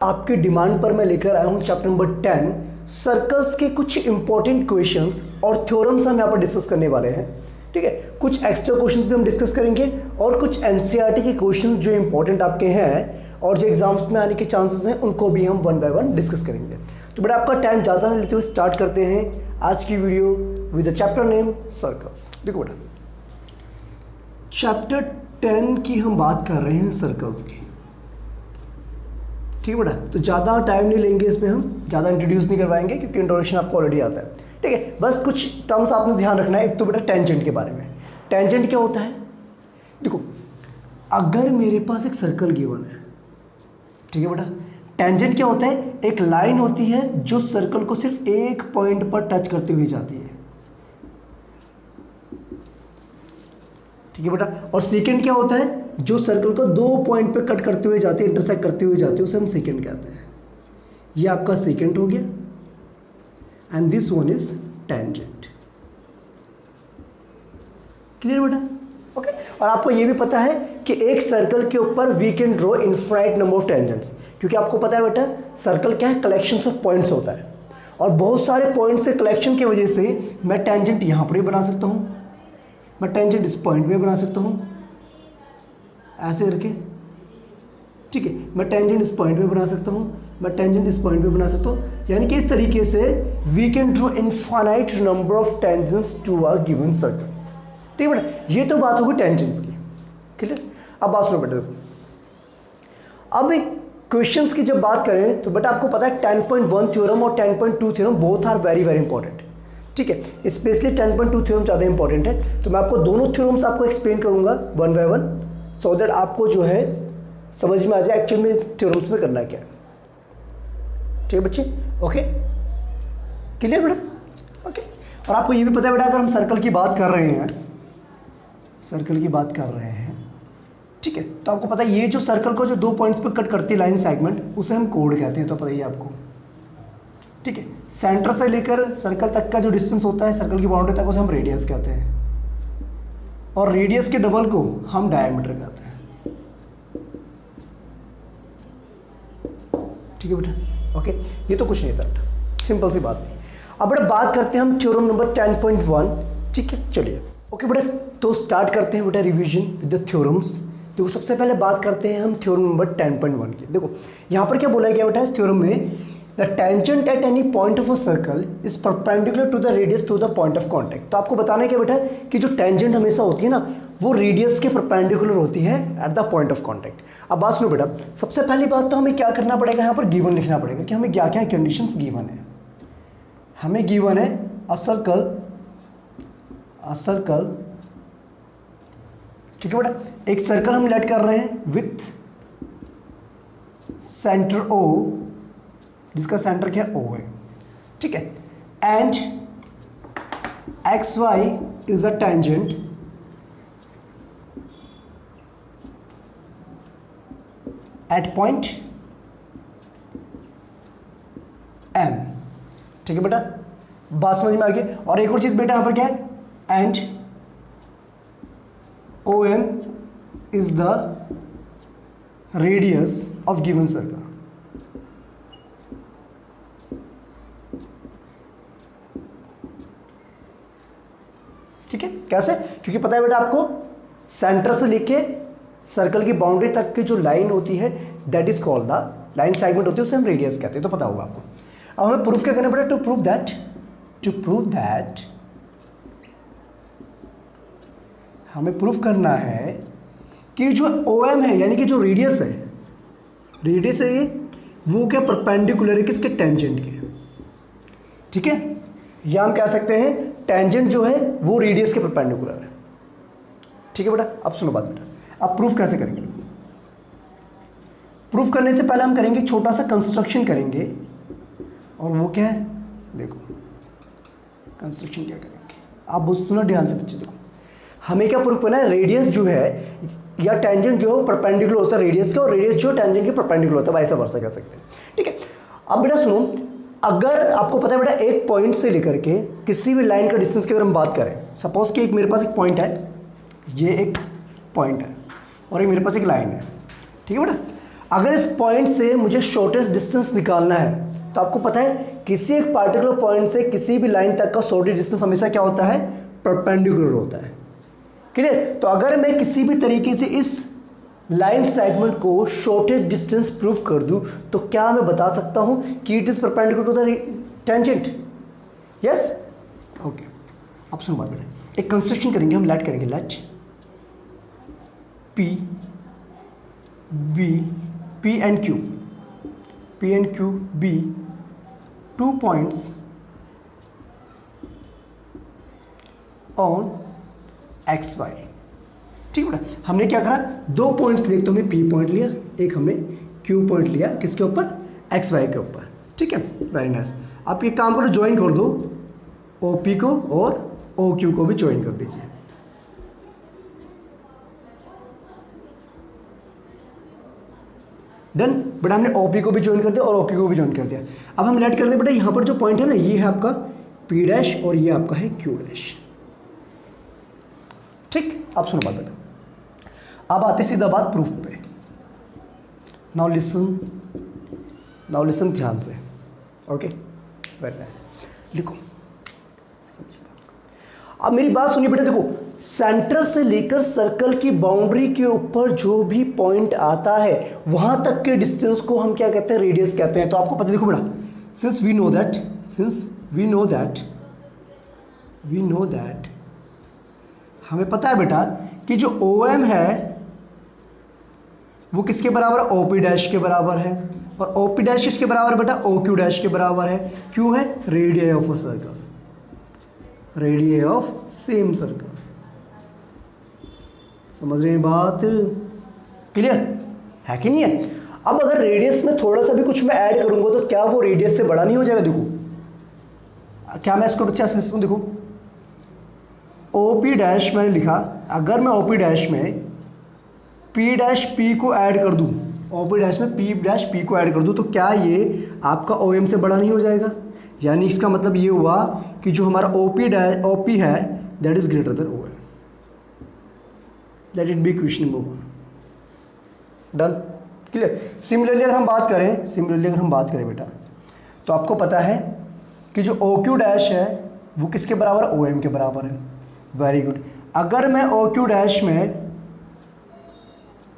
आपकी डिमांड पर मैं लेकर आया हूं चैप्टर नंबर 10 सर्कल्स के कुछ इंपॉर्टेंट क्वेश्चंस और थ्योरम्स हम यहाँ पर डिस्कस करने वाले हैं। ठीक है, कुछ एक्स्ट्रा क्वेश्चंस भी हम डिस्कस करेंगे और कुछ एनसीईआरटी के क्वेश्चंस जो इंपॉर्टेंट आपके हैं और जो एग्जाम्स में आने के चांसेस हैं उनको भी हम वन बाय वन डिस्कस करेंगे। तो बट आपका टाइम ज़्यादा नहीं लेते हुए स्टार्ट करते हैं आज की video with the chapter name circles. देखो बेटा, चैप्टर 10 की हम बात कर रहे हैं सर्कल्स की। ठीक है बेटा, तो ज़्यादा टाइम नहीं लेंगे इसमें, हम ज़्यादा इंट्रोड्यूस नहीं करवाएंगे क्योंकि इंट्रोडक्शन आपको ऑलरेडी आता है। ठीक है, बस कुछ टर्म्स आपने ध्यान रखना है। एक तो बेटा टेंजेंट के बारे में। टेंजेंट क्या होता है? देखो, अगर मेरे पास एक सर्कल गिवन है, ठीक है बेटा, टेंजेंट क्या होता है? एक लाइन होती है जो सर्कल को सिर्फ एक पॉइंट पर टच करते हुए जाती है। ठीक है बेटा, और सेकंड क्या होता है? जो सर्कल को दो पॉइंट पे कट करते हुए जाती है, इंटरसेक्ट करते हुए जाती है, उसे हम सेकंड कहते हैं। ये आपका सेकंड हो गया and this one is tangent. Clear बेटा? ओके, और आपको ये भी पता है कि एक सर्कल के ऊपर we can draw infinite number of tangents, क्योंकि आपको पता है बेटा सर्कल क्या है? कलेक्शंस ऑफ पॉइंट्स होता है, और बहुत सारे पॉइंट्स से कलेक्शन की वजह से मैं टेंजेंट यहाँ पर ही बना सकता हूँ, मैं टेंजेंट इस पॉइंट पे बना सकता हूँ ऐसे करके। ठीक है, मैं टेंजेंट इस पॉइंट पे बना सकता हूँ, मैं टेंजेंट इस पॉइंट पे बना सकता हूँ। यानी कि इस तरीके से we can draw infinite number of tangents to a given circle. ठीक है बेटा, ये तो बात होगी टेंजेंट्स की। क्लियर? अब बात सुनो बेटा, अब एक क्वेश्चंस की जब बात करें तो बेटा आपको पता है 10.1 थ्योरम और 10.2 theorem both are very very important. ठीक है, स्पेशली 10.2 थ्योरम ज़्यादा इंपॉर्टेंट है, तो मैं आपको दोनों थ्योरम्स आपको एक्सप्लेन करूंगा one by one, so that आपको जो है समझ में आ जाए एक्चुअल में थ्योरम्स में करना क्या है। ठीक है बच्चे? ओके, क्लियर बेटा? ओके, और आपको ये भी पता है बेटा, अगर हम सर्कल की बात कर रहे हैं, सर्कल की बात कर रहे हैं, ठीक है, तो आपको पता है ये जो सर्कल को जो दो पॉइंट्स पर कट करती है लाइन सेगमेंट, उसे हम कोड कहते हैं, तो पता ही है आपको। ठीक है, सेंटर से लेकर सर्कल तक का जो डिस्टेंस होता है सर्कल की बाउंड्री तक, उसे हम रेडियस कहते हैं, और रेडियस के डबल को हम डायमीटर कहते हैं। ठीक है बेटा? ओके, ये तो कुछ नहीं था बेटा, सिंपल सी बात थी। अब बेटा बात करते हैं हम थ्योरम नंबर 10.1। ठीक है, चलिए ओके बेटा, तो स्टार्ट करते हैं बेटा रिवीजन विद द थ्योरम्स। देखो, सबसे पहले बात करते हैं हम थ्योरम नंबर 10.1 की। देखो यहाँ पर क्या बोला गया बेटा इस थ्योरम में, the tangent at any point of a circle is perpendicular to the radius to the point of contact. तो आपको बताना है क्या बेटा कि जो टेंजेंट हमेशा होती है ना, वो रेडियस के परपेंडिकुलर होती है at the point of contact. अब बात सुनो बेटा, सबसे पहली बात तो हमें क्या करना पड़ेगा, यहाँ पर गिवन लिखना पड़ेगा कि हमें क्या क्या कंडीशंस गिवन है। हमें गिवन है अ सर्कल, ठीक है बेटा, एक सर्कल हम लेट कर रहे हैं विथ सेंटर O, जिसका सेंटर क्या है? O है। ठीक है, and XY is a tangent at point M। ठीक है बेटा, बात समझ में आ गई। और एक और चीज बेटा यहाँ पर क्या है, and OM is the radius of given circle. ठीक है, कैसे? क्योंकि पता है बेटा आपको सेंटर से लेके सर्कल की बाउंड्री तक की जो लाइन होती है that is called the line segment होती है, उसे हम रेडियस कहते हैं, तो पता होगा आपको। अब हमें प्रूफ क्या करना पड़ेगा? टू प्रूव दैट हमें प्रूफ करना है कि जो OM है यानी कि जो रेडियस है ये वो क्या परपेंडिकुलर है किसके? टेंजेंट के। ठीक है, या हम कह सकते हैं टेंजेंट जो है वो रेडियस के परपेंडिकुलर है। ठीक है बेटा, अब सुनो बात बेटा, अब प्रूफ कैसे करेंगे? प्रूफ करने से पहले हम करेंगे छोटा सा कंस्ट्रक्शन करेंगे, और वो क्या है? देखो कंस्ट्रक्शन क्या करेंगे, आप सुनो ध्यान से बच्चे। देखो, हमें क्या प्रूफ करना है? रेडियस जो है या टेंजेंट जो है परपेंडिकुलर होता है रेडियस का, और रेडियस जो टेंजेंट के परपेंडिकुलर होता है, वैसा वर्षा कह सकते हैं। ठीक है, अब बेटा सुनो, अगर आपको पता है बेटा एक पॉइंट से लेकर के किसी भी लाइन का डिस्टेंस की अगर हम बात करें, सपोज कि एक मेरे पास एक पॉइंट है, ये एक पॉइंट है और एक मेरे पास एक लाइन है। ठीक है बेटा, अगर इस पॉइंट से मुझे शॉर्टेस्ट डिस्टेंस निकालना है तो आपको पता है किसी एक पार्टिकुलर पॉइंट से किसी भी लाइन तक का शॉर्टेस्ट डिस्टेंस हमेशा क्या होता है, परपेंडिकुलर होता है। क्लियर? तो अगर मैं किसी भी तरीके से इस लाइन सेगमेंट को शॉर्टेस्ट डिस्टेंस प्रूव कर दूं तो क्या मैं बता सकता हूं कि it is perpendicular to the tangent? Yes, okay. अब सुनो बात, एक कंस्ट्रक्शन करेंगे हम, लेट करेंगे, let P and Q be 2 points on X Y. ठीक है बेटा, हमने क्या करा, 2 पॉइंट्स लिए, तो हमने पी पॉइंट लिया, एक हमने क्यू पॉइंट लिया, किसके ऊपर, एक्स वाई के ऊपर। ठीक है, वेरी नाइस। आप ये काम करो, ज्वाइन कर दो ओ पी को और ओ क्यू को भी ज्वाइन कर दीजिए। डन। बेटा हमने ओ पी को भी ज्वाइन कर दिया और ओ क्यू को भी ज्वाइन कर दिया। अब हम लेट कर दे बेटा, यहां पर जो पॉइंट है ना, ये है आपका पी डैश और ये आपका है क्यू डैश। ठीक, अब सुनो बात बेटा, अब आते सीधा बात प्रूफ पे। नाउ लिसन ध्यान से, ओके, वेरी नाइस। लिखो, समझिए बात को। अब मेरी बात सुनिए बेटा, देखो सेंटर से लेकर सर्कल की बाउंड्री के ऊपर जो भी पॉइंट आता है वहां तक के डिस्टेंस को हम क्या कहते हैं, रेडियस कहते हैं। तो आपको पता है, देखो बेटा, सिंस वी नो दैट हमें पता है बेटा कि जो OM है वो किसके बराबर है, OP डैश के बराबर है, और OP डैश किसके बराबर है बेटा, OQ डैश के बराबर है। क्यों है, radius of a circle, radius of same circle. समझ रहे हैं बात? क्लियर है कि नहीं है? अब अगर रेडियस में थोड़ा सा भी कुछ मैं ऐड करूंगा तो क्या वो रेडियस से बड़ा नहीं हो जाएगा? देखो क्या मैं इसको बच्चा से देखो, OP डैश मैंने लिखा, अगर मैं OP डैश में P डैश P को ऐड कर दूं, OP डैश में P डैश P को ऐड कर दूं, तो क्या ये आपका OM से बड़ा नहीं हो जाएगा? यानी इसका मतलब ये हुआ कि जो हमारा OP है that is greater than OM। Let it be question number 1। Done, clear? Similarly अगर हम बात करें बेटा, तो आपको पता है कि जो OQ डैश है वो किसके बराबर है, OM के बराबर है। Very good. अगर मैं OQ डैश में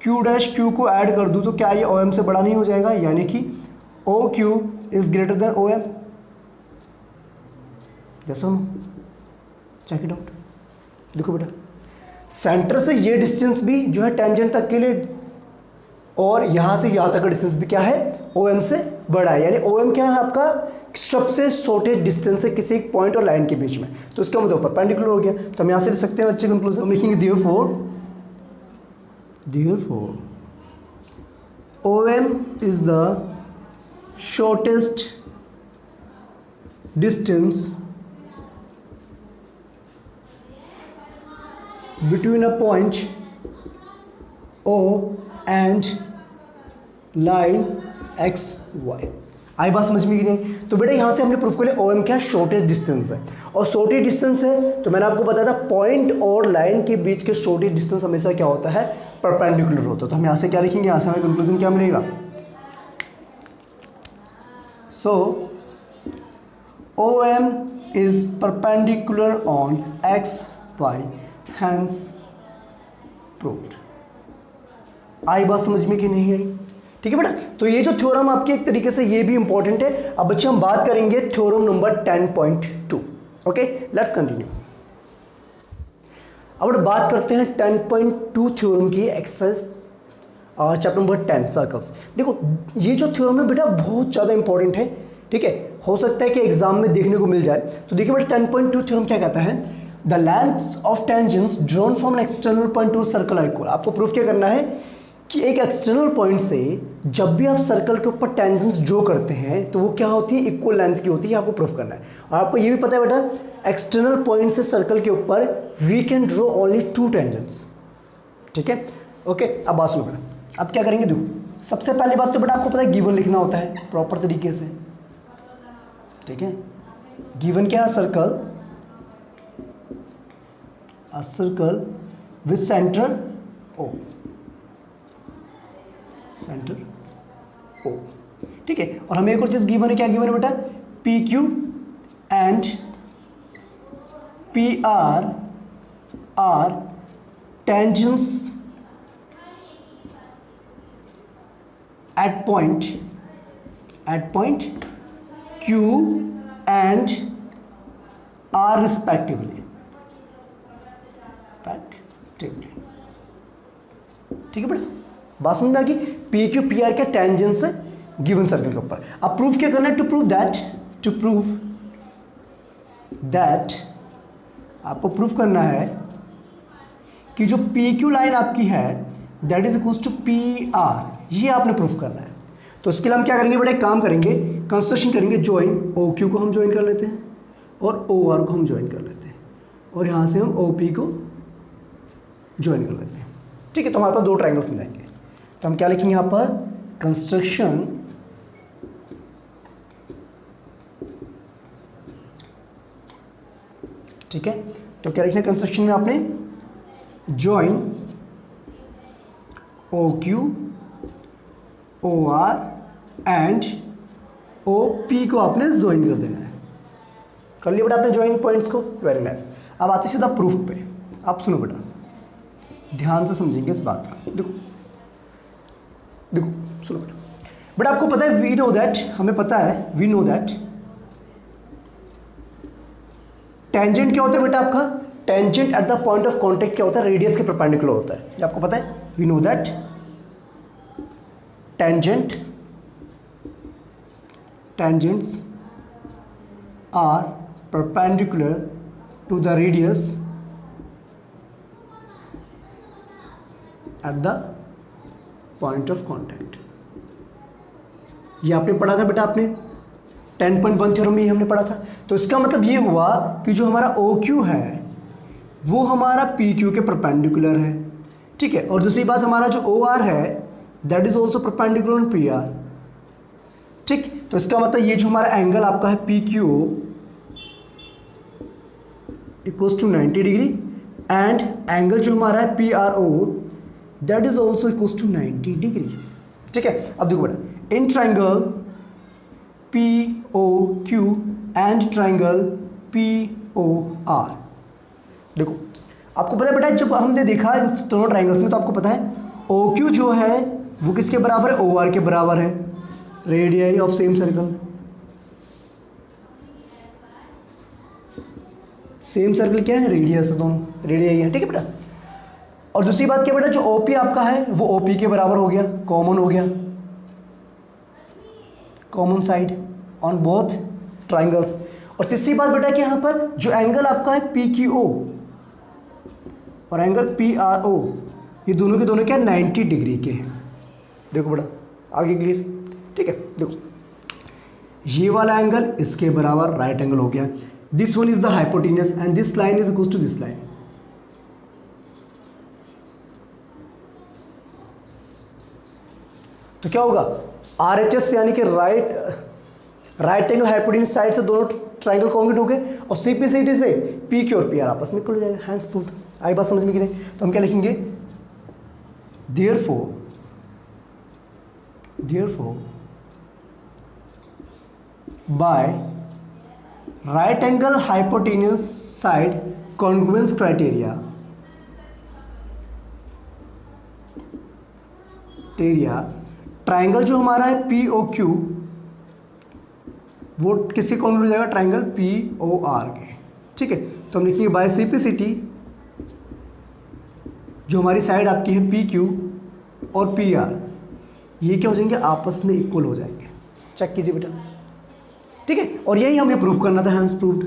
Q डैश Q को ऐड कर दूं तो क्या ये OM से बड़ा नहीं हो जाएगा? यानी कि OQ is greater than OM। जैसा चेक इट आउट। देखो बेटा, सेंटर से ये डिस्टेंस भी जो है टेंजेंट तक के लिए, और यहां से यहां तक का डिस्टेंस भी क्या है, OM से बड़ा है। यानी OM क्या है आपका, सबसे शॉर्टेस्ट डिस्टेंस है किसी एक पॉइंट और लाइन के बीच में। तो इसका मतलब परपेंडिकुलर हो गया। तो हम यहां से लिख सकते हैं अच्छे कंक्लूजन, लिखेंगे therefore OM is the shortest distance between a point O and line x y। आई बात समझ में कि नहीं? तो बेटा यहां से हमने प्रूफ कर लिया OM क्या, शॉर्टेस्ट डिस्टेंस है, और शॉर्टेस्ट डिस्टेंस है तो मैंने आपको बताया था पॉइंट और लाइन के बीच के शॉर्टेस्ट डिस्टेंस हमेशा क्या होता है, परपेंडिकुलर होता है। तो हम यहां से क्या लिखेंगे, यहां से हमें कंक्लूजन क्या मिलेगा, so OM is perpendicular on x y, hence proved. आई बात समझ में कि नहीं आई? ठीक है बेटा, तो ये जो थ्योरम आपकी एक तरीके से ये भी इंपॉर्टेंट है। अब बच्चे हम बात करेंगे theorem number 10.2। Okay, let's continue. अब बात करते हैं 10.2 थ्योरम की एक्सरसाइज चैप्टर नंबर 10 सर्कल्स। देखो ये जो थ्योरम है बेटा बहुत ज़्यादा इंपॉर्टेंट है। ठीक है, हो सकता है कि एग्जाम में देखने को मिल जाए। तो देखिए बेटा 10.2 थ्योरम क्या कहता है, the length of tangents drawn from an external point to circle are equal. आपको प्रूफ क्या करना है कि एक एक्सटर्नल पॉइंट से जब भी आप सर्कल के ऊपर टेंजेंट्स ड्रॉ करते हैं तो वो क्या होती है, इक्वल लेंथ की होती है। आपको प्रूफ करना है। और आपको ये भी पता है बेटा एक्सटर्नल पॉइंट से सर्कल के ऊपर we can draw only 2 tangents. ठीक है, ओके। अब बात सुनो बेटा, अब क्या करेंगे, देखो सबसे पहली बात तो बेटा आपको पता है गिवन लिखना होता है प्रॉपर तरीके से। ठीक है, गिवन क्या है, circle, a circle with center O, center ओ, ठीक है। और हमें एक और चीज़ गिवन है, क्या गिवन है बेटा, P Q and P R tangents at point Q and R respectively, ठीक है बेटा, बात समझ में आ गई। पी क्यू पी आर के टेंजेंस है गिवन सर्कल के ऊपर। अब प्रूफ क्या करना है, टू प्रूव दैट आपको प्रूफ करना है कि जो पी क्यू लाइन आपकी है that is equals to P R, ये आपने प्रूफ करना है। तो इसके लिए हम क्या करेंगे बेटा, एक काम करेंगे, कंस्ट्रक्शन करेंगे, ज्वाइन ओ क्यू को हम ज्वाइन कर लेते हैं और ओ आर को हम ज्वाइन कर लेते हैं और यहाँ से हम ओ पी को ज्वाइन कर लेते हैं, ठीक है। तो हमारे पास दो ट्राइंगल्स मिलेंगे। तो हम क्या लिखेंगे यहाँ पर, कंस्ट्रक्शन ठीक है। तो क्या लिखना है कंस्ट्रक्शन में आपने, join O Q O R and O P को आपने ज्वाइन कर देना है। कर लिया बेटा आपने ज्वाइन पॉइंट्स को, वेरी नाइस। अब आते सीधा प्रूफ पे। आप सुनो बेटा, ध्यान से समझेंगे इस बात को। देखो सुनो बेटा, बट आपको पता है, वी नो दैट, हमें पता है, वी नो दैट टेंजेंट क्या होता है बेटा आपका, tangent at the point of contact क्या होता है, रेडियस के परपेंडिकुलर होता है, ये आपको पता है। We know that tangents are perpendicular to the radius at the point of contact। ये आपने पढ़ा था बेटा, आपने 10.1 थ्योरम में हमने पढ़ा था। तो इसका मतलब ये हुआ कि जो हमारा OQ है वो हमारा PQ के परपेंडिकुलर है, ठीक है। और दूसरी बात, हमारा जो OR है that is also perpendicular on PR, ठीक। तो इसका मतलब ये जो हमारा एंगल आपका है PQ equals to 90 degree and angle जो हमारा है PRO that is also equals to 90 degree, ठीक है। अब देखो बेटा, in triangle POQ and triangle POR, देखो आपको पता है बेटा, जब हमने देखा इन दोनों ट्राइंगल्स में तो आपको पता है OQ जो है वो किसके बराबर है, OR के बराबर है, radius of same circle. Same circle क्या है, रेडियस है, दोनों रेडियस है, ठीक है बेटा। और दूसरी बात क्या बेटा, जो OP आपका है वो OP के बराबर हो गया, कॉमन हो गया, common side on both triangles. और तीसरी बात बेटा कि यहाँ पर जो एंगल आपका है PQO और एंगल PRO, ये दोनों के दोनों क्या 90 डिग्री के हैं। देखो बेटा आगे क्लियर, ठीक है। देखो ये वाला एंगल इसके बराबर राइट एंगल हो गया, this one is the hypotenuse and this line is equal to this line. तो क्या होगा, RHS यानी कि राइट एंगल हाइपोटेन्यूस साइड से दोनों ट्राइंगल कॉन्ग्रुएंट हो गए और CPCD से PQ और PR आपस में इक्वल हो जाएगा। Hence proved. आई बात समझ में कि नहीं? तो हम क्या लिखेंगे, therefore by right angle hypotenuse side congruence criteria triangle जो हमारा है POQ वो किसके कॉन्ग्रुएंट हो जाएगा, ट्राइंगल POR के, ठीक है। तो हम लिखेंगे बाय CPCD जो हमारी साइड आपकी है PQ और PR, ये क्या हो जाएंगे, आपस में इक्वल हो जाएंगे। चेक कीजिए बेटा, ठीक है। और यही हमें प्रूफ करना था, हैंस प्रूव्ड।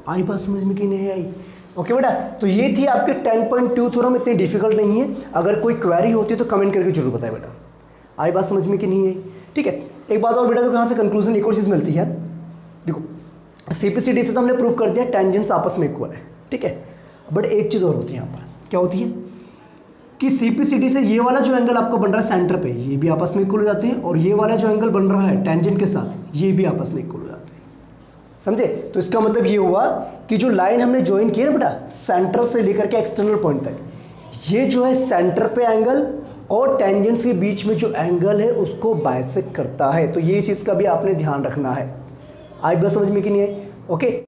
आई बात समझ में कि नहीं आई? ओके बेटा, तो ये थी आपके 10.2 थ्योरम, इतनी डिफिकल्ट नहीं है। अगर कोई क्वेरी होती है तो कमेंट करके जरूर बताए बेटा। आई बात समझ में कि नहीं आई? ठीक है। एक बात और बेटा, तो यहाँ से कंक्लूजन एक और चीज़ मिलती है। देखो CPCD से तो हमने प्रूफ कर दिया टेंजेंट्स आपस में इक्वल है, ठीक है। बट एक चीज़ और होती है यहाँ पर, क्या होती है कि CPCD से ये वाला जो एंगल आपको बन रहा है सेंटर पे, ये भी आपस में इक्वल हो जाते हैं, और ये वाला जो एंगल बन रहा है टेंजेंट के साथ, ये भी आपस में इक्वल हो जाते हैं। समझे? तो इसका मतलब ये हुआ कि जो लाइन हमने ज्वाइन की है ना बेटा, सेंटर से लेकर के एक्सटर्नल पॉइंट तक, ये जो है सेंटर पे एंगल और टेंजेंट्स के बीच में जो एंगल है उसको बाइसेक्ट करता है। तो ये चीज़ का भी आपने ध्यान रखना है। आई बात समझ में कि नहीं है? ओके।